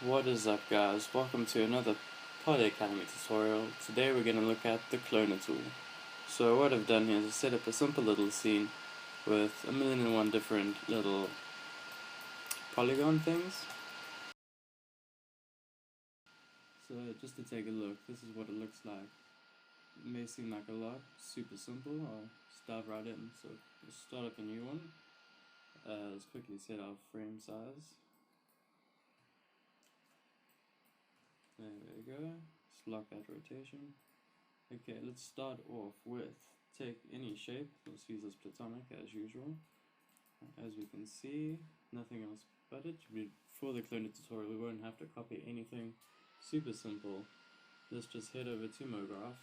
What is up, guys? Welcome to another Poly Academy tutorial. Today we're going to look at the cloner tool. So what I've done here is set up a simple little scene with 1,000,001 different little polygon things. So just to take a look, this is what it looks like. It may seem like a lot, super simple. I'll just dive right in. So we'll start up a new one. Let's quickly set our frame size. There we go. Just lock that rotation. Okay, let's start off with take any shape. Let's use this platonic as usual. As we can see, nothing else but it. For the cloner tutorial, we won't have to copy anything. Super simple. Let's just head over to MoGraph,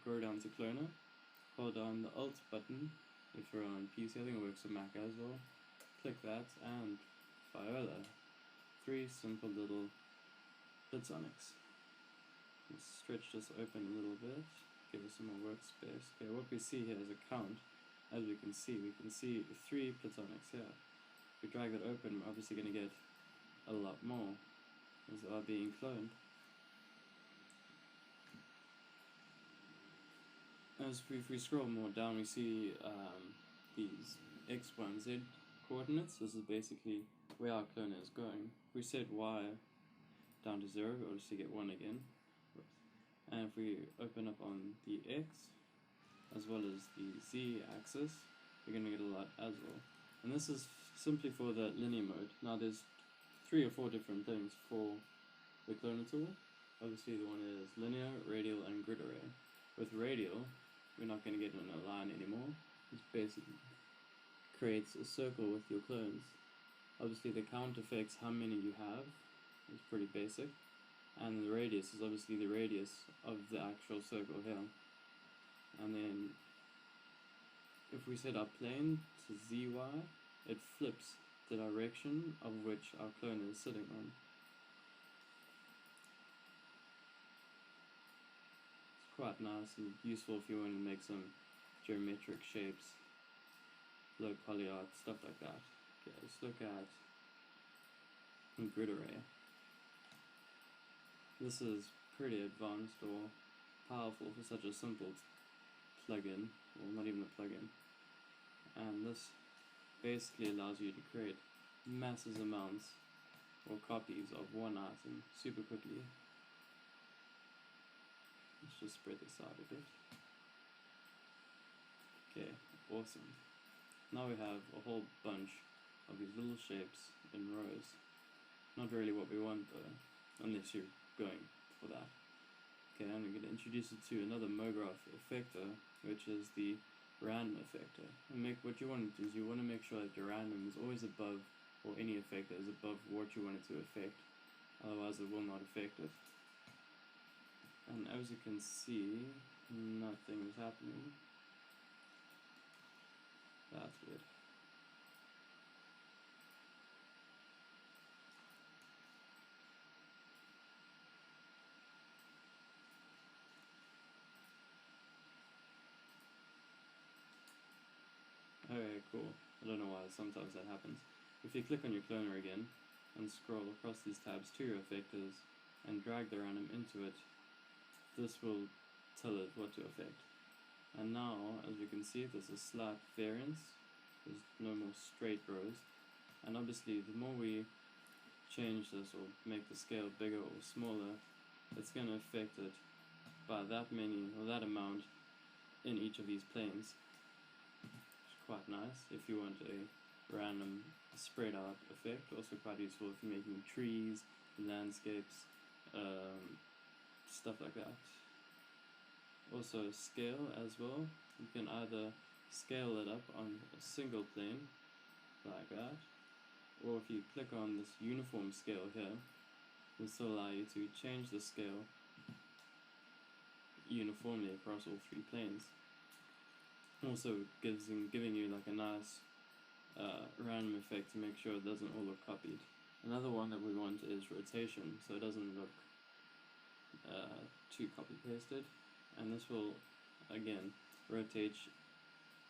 go down to cloner, hold down the Alt button. If you're on PC, I think it works with Mac as well. Click that and Viola. 3 simple little platonics. Let's stretch this open a little bit, give us some more workspace. Okay, what we see here is a count. As we can see 3 platonics here. If we drag that open, we're obviously going to get a lot more as they are being cloned. If we scroll more down, we see these x, y, and z coordinates. This is basically where our cloner is going. If we set y down to 0, we obviously get 1 again. And if we open up on the x as well as the z axis, we're going to get a lot as well. And this is simply for the linear mode. Now there's 3 or 4 different things for the cloner tool. Obviously the one is linear, radial, and grid array. With radial, we're not going to get in a line anymore. It basically creates a circle with your clones. Obviously the count affects how many you have. It's pretty basic. And the radius is obviously the radius of the actual circle here. And then if we set our plane to zy, it flips the direction of which our cloner is sitting on. It's quite nice and useful if you want to make some geometric shapes, low poly art, stuff like that. Okay, let's look at grid array. This is pretty advanced or powerful for such a simple plugin, well, not even a plugin. And this basically allows you to create massive amounts or copies of one item super quickly. Let's just spread this out a bit. Okay, awesome. Now we have a whole bunch of these little shapes in rows. Not really what we want though, unless you're going for that. Okay, I'm going to introduce it to another MoGraph effector, which is the random effector. And what you want to do is you want to make sure that your random is always above, or any effector is above what you want it to affect. Otherwise it will not affect it. And as you can see, nothing is happening. That's weird. Okay, cool. I don't know why sometimes that happens. If you click on your cloner again and scroll across these tabs to your effectors and drag the random into it, this will tell it what to affect. And now, as you can see, there's a slight variance. There's no more straight rows. And obviously, the more we change this or make the scale bigger or smaller, it's going to affect it by that many or that amount in each of these planes. Quite nice if you want a random spread out effect. Also quite useful if you're making trees, landscapes, stuff like that. Also scale as well. You can either scale it up on a single plane like that, or if you click on this uniform scale here, this will allow you to change the scale uniformly across all 3 planes. Also giving you like a nice random effect to make sure it doesn't all look copied. Another one that we want is rotation, so it doesn't look too copy pasted, and this will again rotate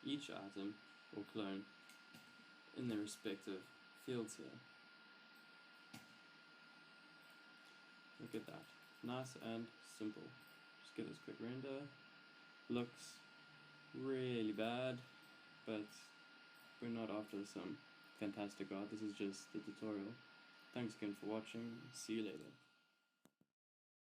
each item or clone in their respective fields here. Look at that. Nice and simple. Just give this quick render. Looks really bad, but we're not after some fantastic art. This is just the tutorial. Thanks again for watching. See you later.